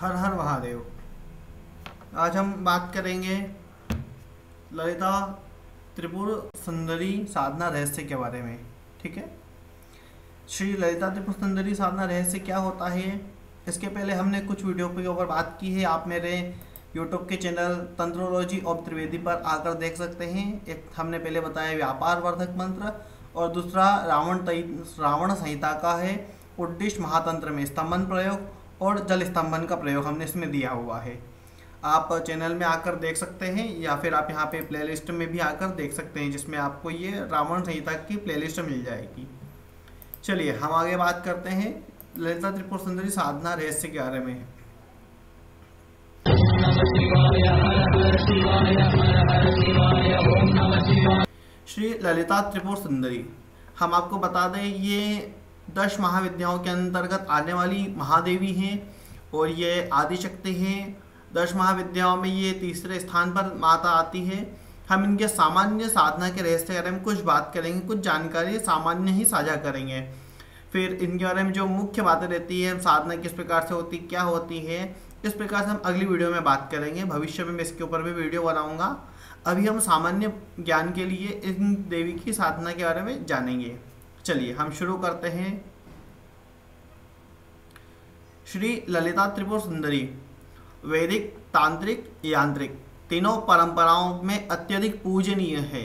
हर हर महादेव। आज हम बात करेंगे ललिता त्रिपुर सुंदरी साधना रहस्य के बारे में। ठीक है। श्री ललिता त्रिपुर सुंदरी साधना रहस्य क्या होता है, इसके पहले हमने कुछ वीडियो के ऊपर बात की है। आप मेरे यूट्यूब के चैनल तंत्रोलॉजी ऑफ त्रिवेदी पर आकर देख सकते हैं। एक हमने पहले बताया व्यापार वर्धक मंत्र, और दूसरा रावण संहिता का है उद्दिष्ट महातंत्र में स्तंभन प्रयोग और जल स्तंभन का प्रयोग हमने इसमें दिया हुआ है। आप चैनल में आकर देख सकते हैं, या फिर आप यहाँ पे प्लेलिस्ट में भी आकर देख सकते हैं, जिसमें आपको ये रावण संहिता की प्लेलिस्ट मिल जाएगी। चलिए हम आगे बात करते हैं ललिता त्रिपुर सुंदरी साधना रहस्य के बारे में। श्री ललिता त्रिपुर सुंदरी, हम आपको बता दें ये 10 महाविद्याओं के अंतर्गत आने वाली महादेवी हैं और ये आदिशक्ति हैं। 10 महाविद्याओं में ये तीसरे स्थान पर माता आती है। हम इनके सामान्य साधना के रहस्य के बारे में कुछ बात करेंगे, कुछ जानकारी सामान्य ही साझा करेंगे। फिर इनके बारे में जो मुख्य बातें रहती है, साधना किस प्रकार से होती, क्या होती है, इस प्रकार से हम अगली वीडियो में बात करेंगे। भविष्य में मैं इसके ऊपर भी वीडियो बनाऊंगा। अभी हम सामान्य ज्ञान के लिए इन देवी की साधना के बारे में जानेंगे। चलिए हम शुरू करते हैं। श्री ललिता त्रिपुर सुंदरी वैदिक, तांत्रिक, यांत्रिक तीनों परंपराओं में अत्यधिक पूजनीय है।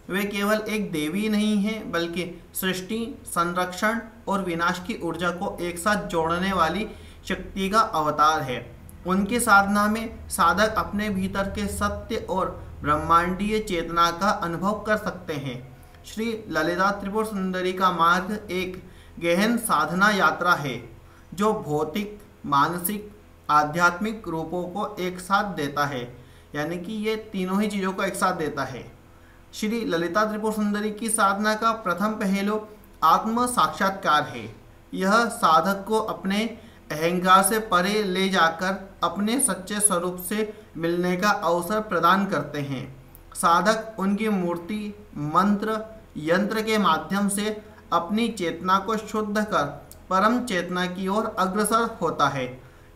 वे केवल एक देवी नहीं है, बल्कि सृष्टि, संरक्षण और विनाश की ऊर्जा को एक साथ जोड़ने वाली शक्ति का अवतार है। उनकी साधना में साधक अपने भीतर के सत्य और ब्रह्मांडीय चेतना का अनुभव कर सकते हैं। श्री ललिता त्रिपुर सुंदरी का मार्ग एक गहन साधना यात्रा है, जो भौतिक, मानसिक, आध्यात्मिक रूपों को एक साथ देता है। यानी कि ये तीनों ही चीज़ों को एक साथ देता है। श्री ललिता त्रिपुर सुंदरी की साधना का प्रथम पहलू आत्म साक्षात्कार है। यह साधक को अपने अहंकार से परे ले जाकर अपने सच्चे स्वरूप से मिलने का अवसर प्रदान करते हैं। साधक उनकी मूर्ति, मंत्र, यंत्र के माध्यम से अपनी चेतना को शुद्ध कर परम चेतना की ओर अग्रसर होता है।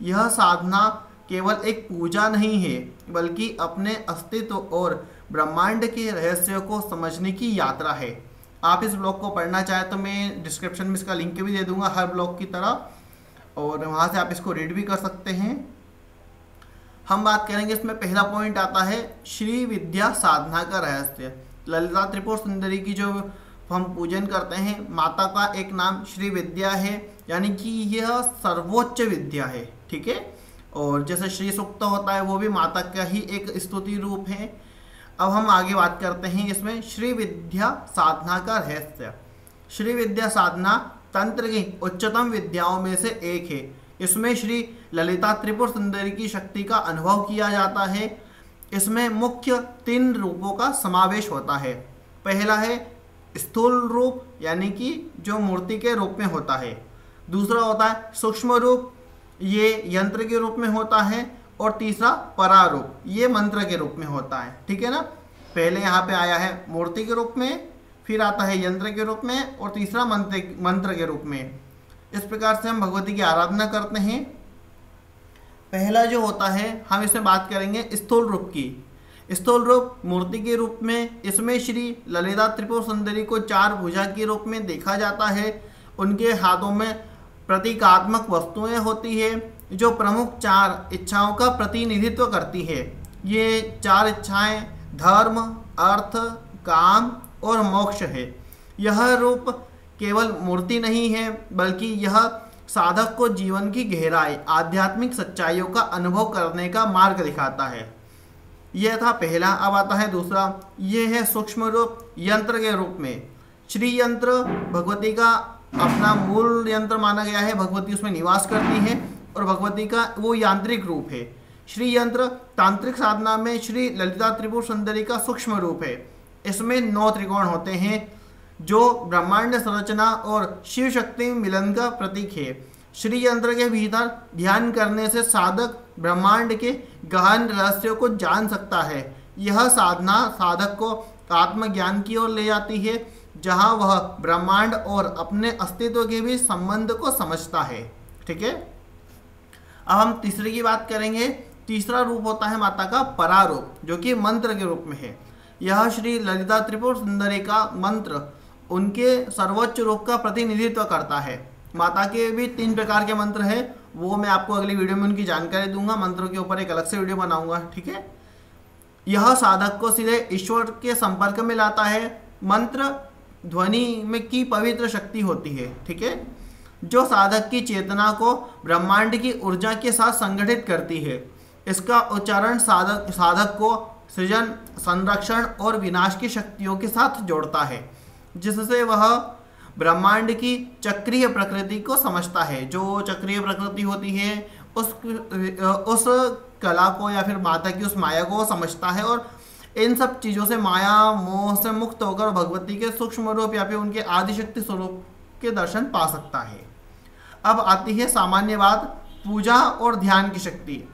यह साधना केवल एक पूजा नहीं है, बल्कि अपने अस्तित्व और ब्रह्मांड के रहस्यों को समझने की यात्रा है। आप इस ब्लॉग को पढ़ना चाहें तो मैं डिस्क्रिप्शन में इसका लिंक भी दे दूंगा, हर ब्लॉग की तरह, और वहाँ से आप इसको रीड भी कर सकते हैं। हम बात करेंगे, इसमें पहला पॉइंट आता है श्री विद्या साधना का रहस्य। ललिता त्रिपुर सुंदरी की जो हम पूजन करते हैं, माता का एक नाम श्री विद्या है, यानी कि यह सर्वोच्च विद्या है। ठीक है। और जैसे श्री सूक्त होता है, वो भी माता का ही एक स्तुति रूप है। अब हम आगे बात करते हैं इसमें श्री विद्या साधना का रहस्य। श्री विद्या साधना तंत्र की उच्चतम विद्याओं में से एक है। इसमें श्री ललिता त्रिपुर सुंदरी की शक्ति का अनुभव किया जाता है। इसमें मुख्य 3 रूपों का समावेश होता है। पहला है स्थूल रूप, यानी कि जो मूर्ति के रूप में होता है। दूसरा होता है सूक्ष्म रूप, ये यंत्र के रूप में होता है। और तीसरा परारूप, ये मंत्र के रूप में होता है। ठीक है ना। पहले यहाँ पे आया है मूर्ति के रूप में, फिर आता है यंत्र के रूप में, और तीसरा मंत्र के रूप में। इस प्रकार से हम भगवती की आराधना करते हैं। पहला जो होता है, हम इसमें बात करेंगे स्थूल रूप की। स्थूल रूप मूर्ति के रूप में, इसमें श्री ललिता त्रिपुर सुंदरी को 4 भुजा के रूप में देखा जाता है। उनके हाथों में प्रतीकात्मक वस्तुएं होती है, जो प्रमुख 4 इच्छाओं का प्रतिनिधित्व करती है। ये 4 इच्छाएं धर्म, अर्थ, काम और मोक्ष है। यह रूप केवल मूर्ति नहीं है, बल्कि यह साधक को जीवन की गहराई, आध्यात्मिक सच्चाइयों का अनुभव करने का मार्ग दिखाता है। यह था पहला। अब आता है दूसरा, यह है सूक्ष्म रूप, यंत्र के रूप में। श्री यंत्र भगवती का अपना मूल यंत्र माना गया है। भगवती उसमें निवास करती है और भगवती का वो यांत्रिक रूप है। श्री यंत्र तांत्रिक साधना में श्री ललिता त्रिपुर सुंदरी का सूक्ष्म रूप है। इसमें 9 त्रिकोण होते हैं, जो ब्रह्मांड संरचना और शिव शक्ति मिलन का प्रतीक है। श्री यंत्र के भीतर ध्यान करने से साधक ब्रह्मांड के गहन रहस्यों को जान सकता है। यह साधना साधक को आत्मज्ञान की ओर ले जाती है, जहां वह ब्रह्मांड और अपने अस्तित्व के भी संबंध को समझता है। ठीक है। अब हम तीसरे की बात करेंगे। तीसरा रूप होता है माता का परारूप, जो कि मंत्र के रूप में है। यह श्री ललिता त्रिपुर सुंदरी का मंत्र उनके सर्वोच्च रूप का प्रतिनिधित्व करता है। माता के भी 3 प्रकार के मंत्र हैं, वो मैं आपको अगली वीडियो में उनकी जानकारी दूंगा। मंत्रों के ऊपर एक अलग से वीडियो बनाऊंगा, ठीक है। यह साधक को सीधे ईश्वर के संपर्क में लाता है। मंत्र ध्वनि में की पवित्र शक्ति होती है, ठीक है, जो साधक की चेतना को ब्रह्मांड की ऊर्जा के साथ संगठित करती है। इसका उच्चारण साधक को सृजन, संरक्षण और विनाश की शक्तियों के साथ जोड़ता है, जिससे वह ब्रह्मांड की चक्रीय प्रकृति को समझता है। जो चक्रीय प्रकृति होती है उस कला को या फिर माता की उस माया को समझता है, और इन सब चीज़ों से, माया मोह से मुक्त होकर भगवती के सूक्ष्म रूप या फिर उनके आदिशक्ति स्वरूप के दर्शन पा सकता है। अब आती है सामान्य बात, पूजा और ध्यान की शक्ति।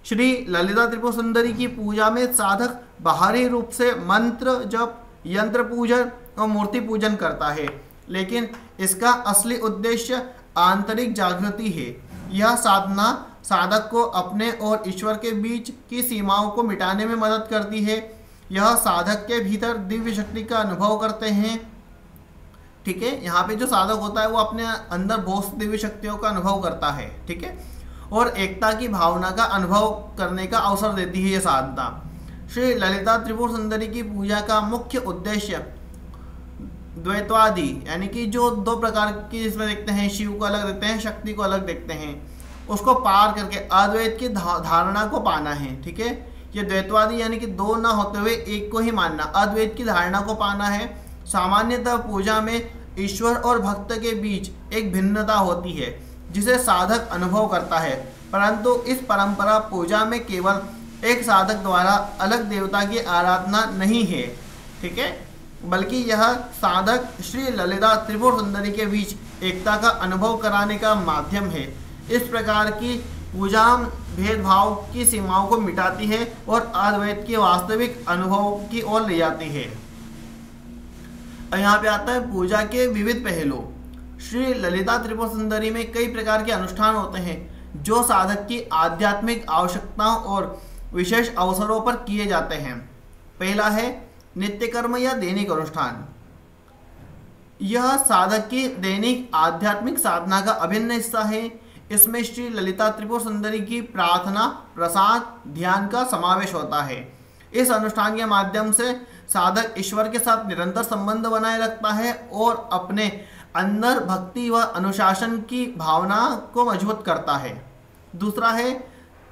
श्री ललिता त्रिपुर सुंदरी की पूजा में साधक बाहरी रूप से मंत्र जप, यंत्र पूजन और मूर्ति पूजन करता है, लेकिन इसका असली उद्देश्य आंतरिक जागृति है। यह साधना साधक को अपने और ईश्वर के बीच की सीमाओं को मिटाने में मदद करती है। यह साधक के भीतर दिव्य शक्ति का अनुभव करते हैं, ठीक है। यहाँ पे जो साधक होता है वो अपने अंदर बहुत दिव्य शक्तियों का अनुभव करता है, ठीक है, और एकता की भावना का अनुभव करने का अवसर देती है ये साधना। श्री ललिता त्रिपुर सुंदरी की पूजा का मुख्य उद्देश्य द्वैतवादी, यानी कि जो 2 प्रकार की इसमें देखते हैं, शिव को अलग देखते हैं, शक्ति को अलग देखते हैं, उसको पार करके अद्वैत की धारणा को पाना है, ठीक है। ये द्वैतवादी यानी कि 2 ना होते हुए एक को ही मानना, अद्वैत की धारणा को पाना है। सामान्यतः पूजा में ईश्वर और भक्त के बीच एक भिन्नता होती है जिसे साधक अनुभव करता है, परंतु इस परंपरा पूजा में केवल एक साधक द्वारा अलग देवता की आराधना नहीं है, ठीक है, बल्कि यह साधक श्री ललिता त्रिपुर सुंदरी के बीच एकता का अनुभव कराने का माध्यम है। इस प्रकार की पूजा भेदभाव की सीमाओं को मिटाती है और अद्वैत के वास्तविक अनुभव की ओर ले जाती है। यहाँ पे आता है पूजा के विविध पहलू। श्री ललिता त्रिपुर सुंदरी में कई प्रकार के अनुष्ठान होते हैं जो साधक की आध्यात्मिक आवश्यकताओं और विशेष अवसरों पर किए जाते हैं। पहला है नित्य कर्म या दैनिक अनुष्ठान। यह साधक की दैनिक आध्यात्मिक साधना का अभिन्न हिस्सा है। इसमें श्री ललिता त्रिपुर सुंदरी की प्रार्थना, प्रसाद, ध्यान का समावेश होता है। इस अनुष्ठान के माध्यम से साधक ईश्वर के साथ निरंतर संबंध बनाए रखता है और अपने अंदर भक्ति व अनुशासन की भावना को मजबूत करता है। दूसरा है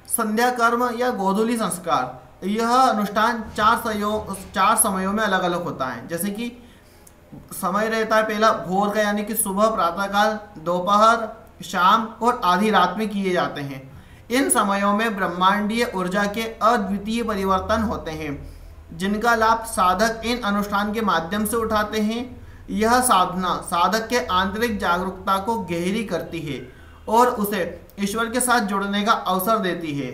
संध्या कर्म या गोधूली संस्कार। यह अनुष्ठान 4 समयों में अलग अलग होता है। जैसे कि समय रहता है पहला भोर का, यानी कि सुबह, प्रातःकाल, दोपहर, शाम और आधी रात में किए जाते हैं। इन समयों में ब्रह्मांडीय ऊर्जा के अद्वितीय परिवर्तन होते हैं जिनका लाभ साधक इन अनुष्ठान के माध्यम से उठाते हैं। यह साधना साधक के आंतरिक जागरूकता को गहरी करती है और उसे ईश्वर के साथ जुड़ने का अवसर देती है।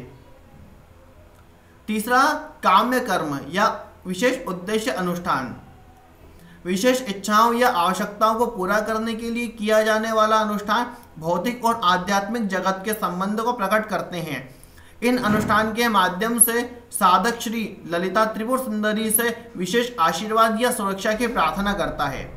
तीसरा काम्य कर्म या विशेष उद्देश्य अनुष्ठान। विशेष इच्छाओं या आवश्यकताओं को पूरा करने के लिए किया जाने वाला अनुष्ठान भौतिक और आध्यात्मिक जगत के संबंध को प्रकट करते हैं। इन अनुष्ठान के माध्यम से साधक श्री ललिता त्रिपुर सुंदरी से विशेष आशीर्वाद या सुरक्षा की प्रार्थना करता है।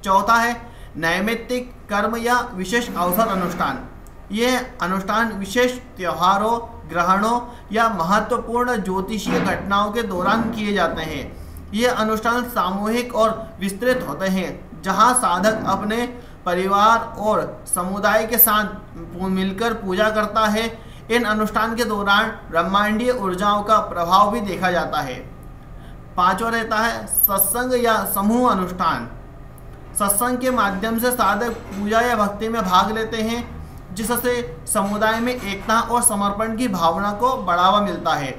चौथा है नैमित्तिक कर्म या विशेष अवसर अनुष्ठान। ये अनुष्ठान विशेष त्योहारों, ग्रहणों या महत्वपूर्ण ज्योतिषीय घटनाओं के दौरान किए जाते हैं। ये अनुष्ठान सामूहिक और विस्तृत होते हैं जहां साधक अपने परिवार और समुदाय के साथ मिलकर पूजा करता है। इन अनुष्ठान के दौरान ब्रह्मांडीय ऊर्जाओं का प्रभाव भी देखा जाता है। पांचवा रहता है सत्संग या समूह अनुष्ठान। सत्संग के माध्यम से साधक पूजा या भक्ति में भाग लेते हैं जिससे समुदाय में एकता और समर्पण की भावना को बढ़ावा मिलता है।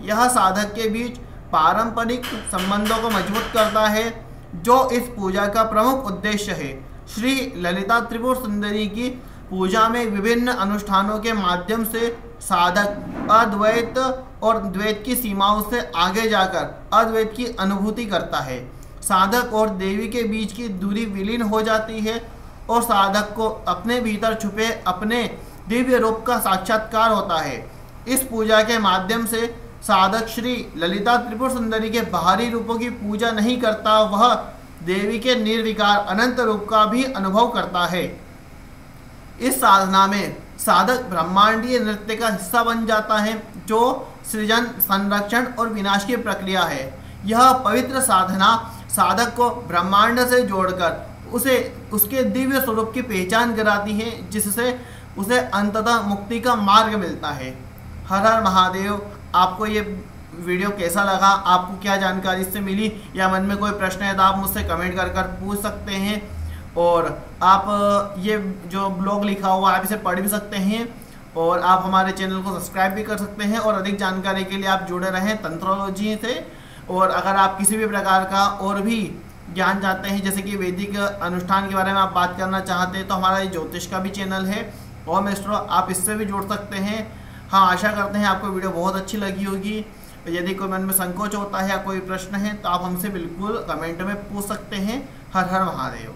यह साधक के बीच पारंपरिक संबंधों को मजबूत करता है जो इस पूजा का प्रमुख उद्देश्य है। श्री ललिता त्रिपुर सुंदरी की पूजा में विभिन्न अनुष्ठानों के माध्यम से साधक अद्वैत और द्वैत की सीमाओं से आगे जाकर अद्वैत की अनुभूति करता है। साधक और देवी के बीच की दूरी विलीन हो जाती है और साधक को अपने भीतर छुपे अपने दिव्य रूप का साक्षात्कार होता है। इस पूजा के माध्यम से साधक श्री ललिता त्रिपुर सुंदरी के बाहरी रूपों की पूजा नहीं करता, वह देवी के निर्विकार अनंत रूप का भी अनुभव करता है। इस साधना में साधक ब्रह्मांडीय नृत्य का हिस्सा बन जाता है, जो सृजन, संरक्षण और विनाश की प्रक्रिया है। यह पवित्र साधना साधक को ब्रह्मांड से जोड़कर उसे उसके दिव्य स्वरूप की पहचान कराती है, जिससे उसे अंततः मुक्ति का मार्ग मिलता है। हर हर महादेव। आपको ये वीडियो कैसा लगा, आपको क्या जानकारी इससे मिली, या मन में कोई प्रश्न है तो आप मुझसे कमेंट कर पूछ सकते हैं। और आप ये जो ब्लॉग लिखा हुआ आप इसे पढ़ भी सकते हैं, और आप हमारे चैनल को सब्सक्राइब भी कर सकते हैं। और अधिक जानकारी के लिए आप जुड़े रहें तंत्रोलॉजी से। और अगर आप किसी भी प्रकार का और भी ज्ञान चाहते हैं, जैसे कि वैदिक अनुष्ठान के बारे में आप बात करना चाहते हैं, तो हमारा ये ज्योतिष का भी चैनल है ओम एस्ट्रो, आप इससे भी जुड़ सकते हैं। हाँ, आशा करते हैं आपको वीडियो बहुत अच्छी लगी होगी। यदि कोई मन में संकोच होता है या कोई प्रश्न है तो आप हमसे बिल्कुल कमेंट में पूछ सकते हैं। हर हर महादेव।